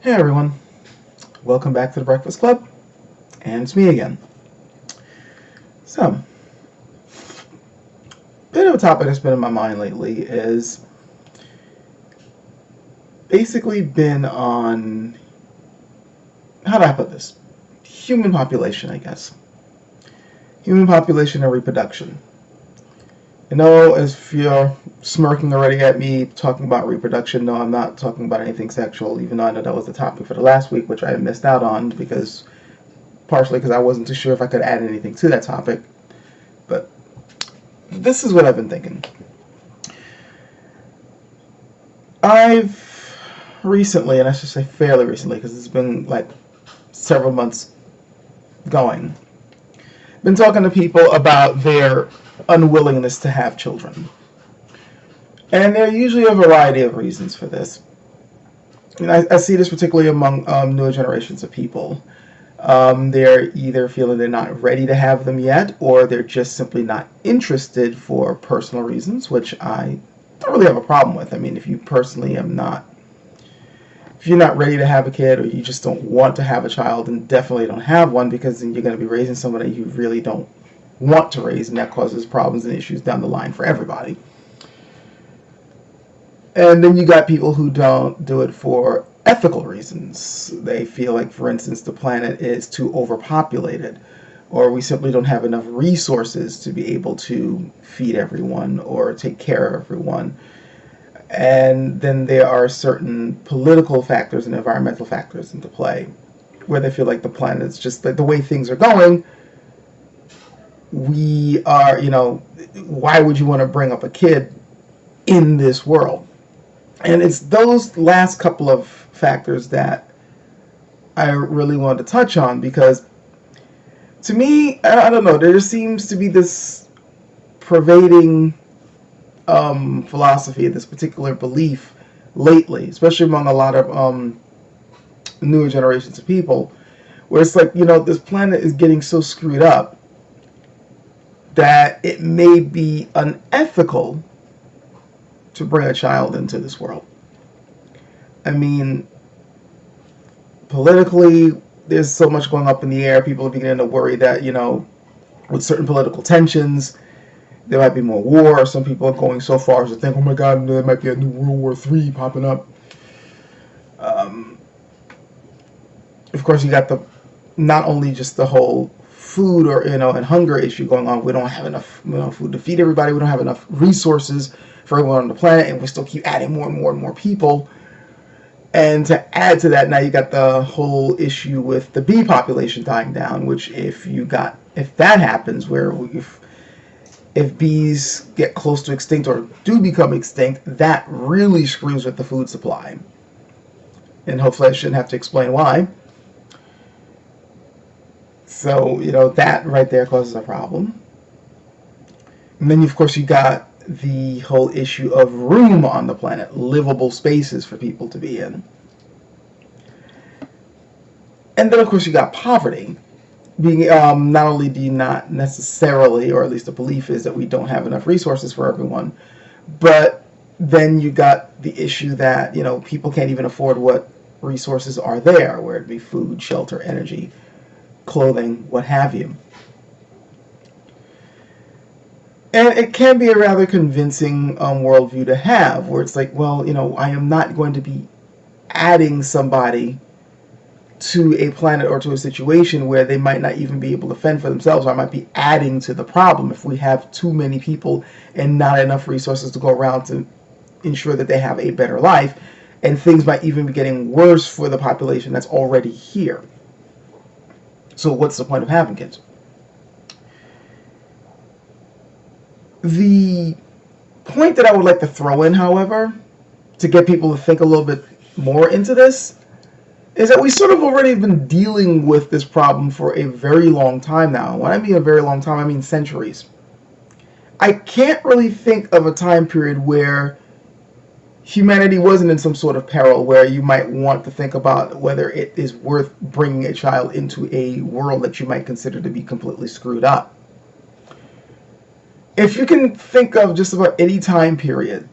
Hey everyone, welcome back to the Breakfast Club, and it's me again. So, a bit of a topic that's been in my mind lately is basically been on, how do I put this? Human population, I guess. Human population and reproduction. I know if you're smirking already at me talking about reproduction, no, I'm not talking about anything sexual, even though I know that was the topic for the last week, which I missed out on partially because I wasn't too sure if I could add anything to that topic. But this is what I've been thinking. I've recently, and I should say fairly recently, because it's been like several months going, been talking to people about their unwillingness to have children. And there are usually a variety of reasons for this. And I see this particularly among newer generations of people. They're either feeling they're not ready to have them yet, or they're just simply not interested for personal reasons, which I don't really have a problem with. I mean, if you're not ready to have a kid, or you just don't want to have a child, then definitely don't have one, because then you're going to be raising somebody you really don't want to raise, and that causes problems and issues down the line for everybody. And then you got people who don't do it for ethical reasons. They feel like, for instance, the planet is too overpopulated, or we simply don't have enough resources to be able to feed everyone or take care of everyone. And then there are certain political factors and environmental factors into play, where they feel like the planet is just like the way things are going. Why would you want to bring up a kid in this world? And it's those last couple of factors that I really wanted to touch on, because to me, I don't know, there just seems to be this pervading philosophy, this particular belief lately, especially among a lot of newer generations of people, where it's like, this planet is getting so screwed up that it may be unethical to bring a child into this world. I mean, politically, there's so much going up in the air. People are beginning to worry that, with certain political tensions, there might be more war. Some people are going so far as to think, oh my God, there might be a new World War III popping up. Of course, you got not only just the whole food and hunger issue going on. We don't have enough food to feed everybody. We don't have enough resources for everyone on the planet, and we still keep adding more and more and more people. And to add to that, now you got the whole issue with the bee population dying down, which if that happens, where if bees get close to extinct or do become extinct, that really screws with the food supply. And hopefully I shouldn't have to explain why. So, that right there causes a problem. And then, of course, you got the whole issue of room on the planet, livable spaces for people to be in. And then, of course, you got poverty. Being not only do you not necessarily, or at least the belief is that we don't have enough resources for everyone, but then you got the issue that, people can't even afford what resources are there, where it be food, shelter, energy, clothing, what have you. And it can be a rather convincing worldview to have, where it's like, well, I am not going to be adding somebody to a planet or to a situation where they might not even be able to fend for themselves, or I might be adding to the problem if we have too many people and not enough resources to go around to ensure that they have a better life, and things might even be getting worse for the population that's already here. So what's the point of having kids? The point that I would like to throw in, however, to get people to think a little bit more into this, is that we sort of already been dealing with this problem for a very long time now. When I mean a very long time, I mean centuries. I can't really think of a time period where humanity wasn't in some sort of peril, where you might want to think about whether it is worth bringing a child into a world that you might consider to be completely screwed up. If you can think of just about any time period,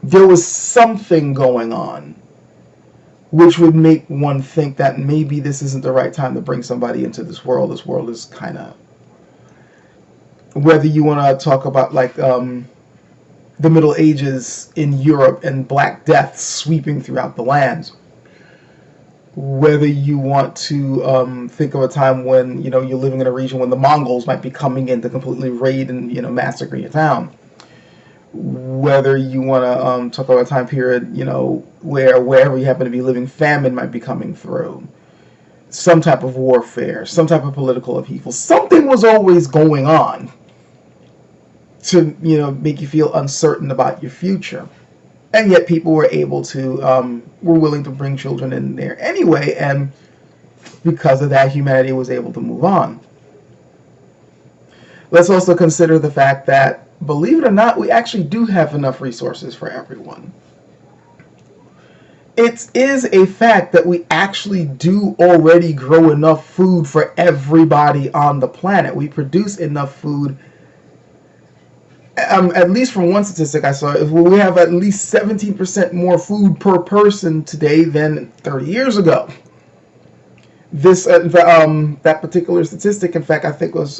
there was something going on which would make one think that maybe this isn't the right time to bring somebody into this world. This world is kind of, whether you want to talk about like the Middle Ages in Europe and Black Death sweeping throughout the lands, whether you want to think of a time when you're living in a region when the Mongols might be coming in to completely raid and massacre your town, whether you want to talk about a time period where wherever you happen to be living, famine might be coming through, some type of warfare, some type of political upheaval. Something was always going on to make you feel uncertain about your future. And yet people were able to, were willing to bring children in there anyway, and because of that, humanity was able to move on. Let's also consider the fact that, believe it or not, we actually do have enough resources for everyone. It is a fact that we actually do already grow enough food for everybody on the planet. We produce enough food. At least from one statistic I saw, we have at least 17% more food per person today than 30 years ago. This that particular statistic, in fact, I think was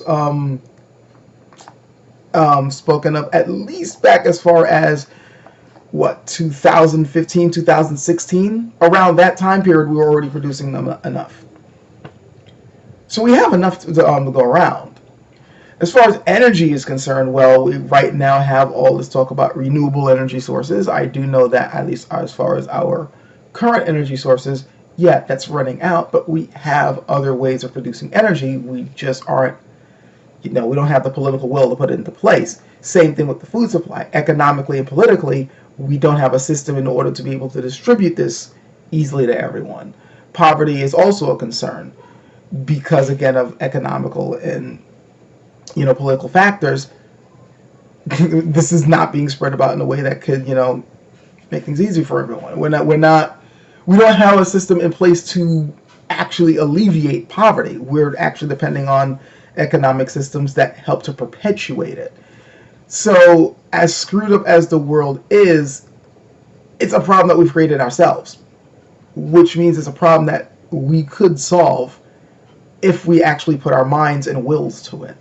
spoken of at least back as far as 2015, 2016. Around that time period, we were already producing them enough. So we have enough to go around. As far as energy is concerned, well, we right now have all this talk about renewable energy sources. I do know that, at least as far as our current energy sources, yeah, that's running out, but we have other ways of producing energy. We just aren't, we don't have the political will to put it into place. Same thing with the food supply. Economically and politically, we don't have a system in order to be able to distribute this easily to everyone. Poverty is also a concern because, again, of economical and political factors. This is not being spread about in a way that could, make things easy for everyone. We don't have a system in place to actually alleviate poverty. We're actually depending on economic systems that help to perpetuate it. So, as screwed up as the world is, it's a problem that we've created ourselves, which means it's a problem that we could solve if we actually put our minds and wills to it,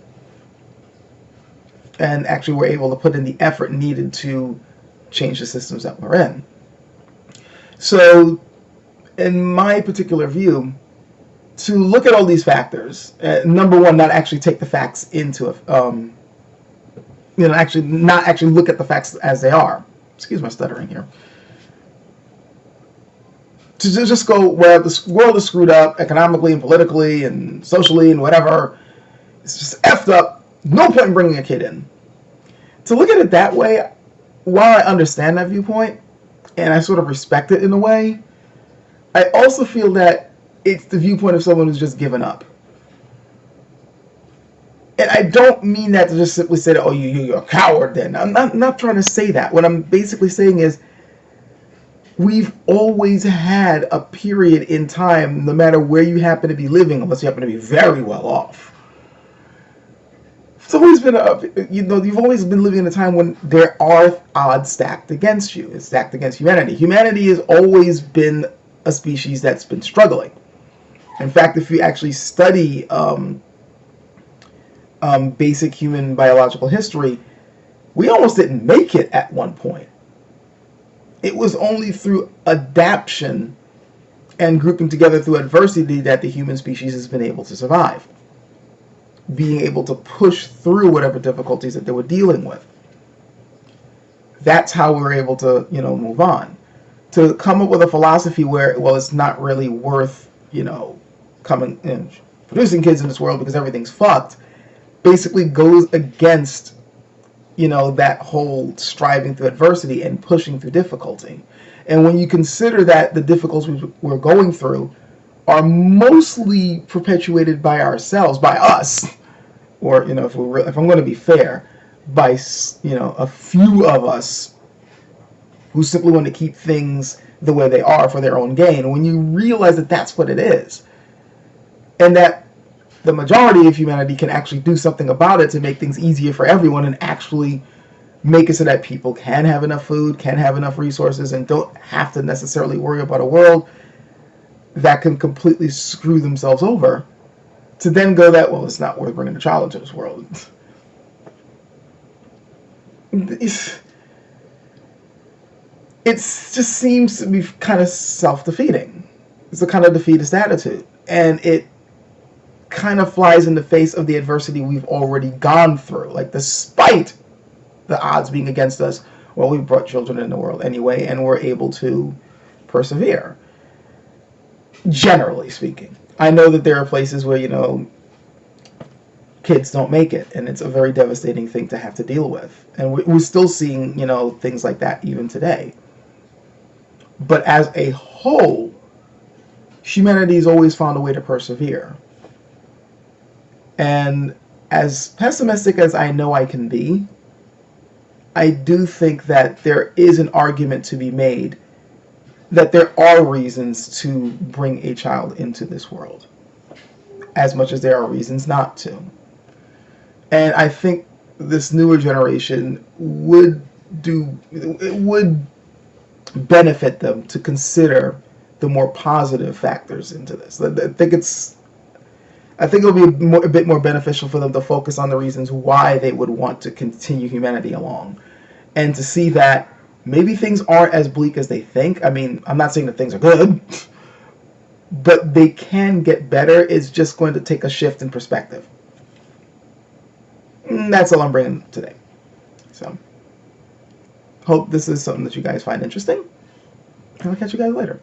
and actually were able to put in the effort needed to change the systems that we're in. So, in my particular view, to look at all these factors, number one, not actually take the facts into actually not actually look at the facts as they are. Excuse my stuttering here. To just go where the world is screwed up economically and politically and socially and whatever, it's just effed up. No point in bringing a kid in. To look at it that way, while I understand that viewpoint, and I sort of respect it in a way, I also feel that it's the viewpoint of someone who's just given up. And I don't mean that to just simply say that, oh, you're a coward then. I'm not trying to say that. What I'm basically saying is, we've always had a period in time, no matter where you happen to be living, unless you happen to be very well off. It's always been you've always been living in a time when there are odds stacked against you. It's stacked against humanity. Humanity has always been a species that's been struggling. In fact, if you actually study basic human biological history, we almost didn't make it at one point. It was only through adaptation and grouping together through adversity that the human species has been able to survive, being able to push through whatever difficulties that they were dealing with. That's how we were able to, move on. To come up with a philosophy where, well, it's not really worth, coming and producing kids in this world because everything's fucked, basically goes against, that whole striving through adversity and pushing through difficulty. And when you consider that the difficulties we're going through are mostly perpetuated by ourselves, by us, or, if I'm going to be fair, by, a few of us who simply want to keep things the way they are for their own gain. When you realize that that's what it is, and that the majority of humanity can actually do something about it to make things easier for everyone and actually make it so that people can have enough food, can have enough resources, and don't have to necessarily worry about a world that can completely screw themselves over to then go that, well, it's not worth bringing a child into this world. It just seems to be kind of self-defeating. It's a kind of defeatist attitude. And it kind of flies in the face of the adversity we've already gone through. Like, despite the odds being against us, well, we brought children in the world anyway, and we're able to persevere. Generally speaking. I know that there are places where, kids don't make it, and it's a very devastating thing to have to deal with. And we're still seeing, things like that even today. But as a whole, humanity has always found a way to persevere. And as pessimistic as I know I can be, I do think that there is an argument to be made that there are reasons to bring a child into this world, as much as there are reasons not to. And I think this newer generation would benefit them to consider the more positive factors into this. I think it'll be a bit more beneficial for them to focus on the reasons why they would want to continue humanity along, and to see that maybe things aren't as bleak as they think. I mean, I'm not saying that things are good, but they can get better. It's just going to take a shift in perspective. And that's all I'm bringing today. So, hope this is something that you guys find interesting. And I'll catch you guys later.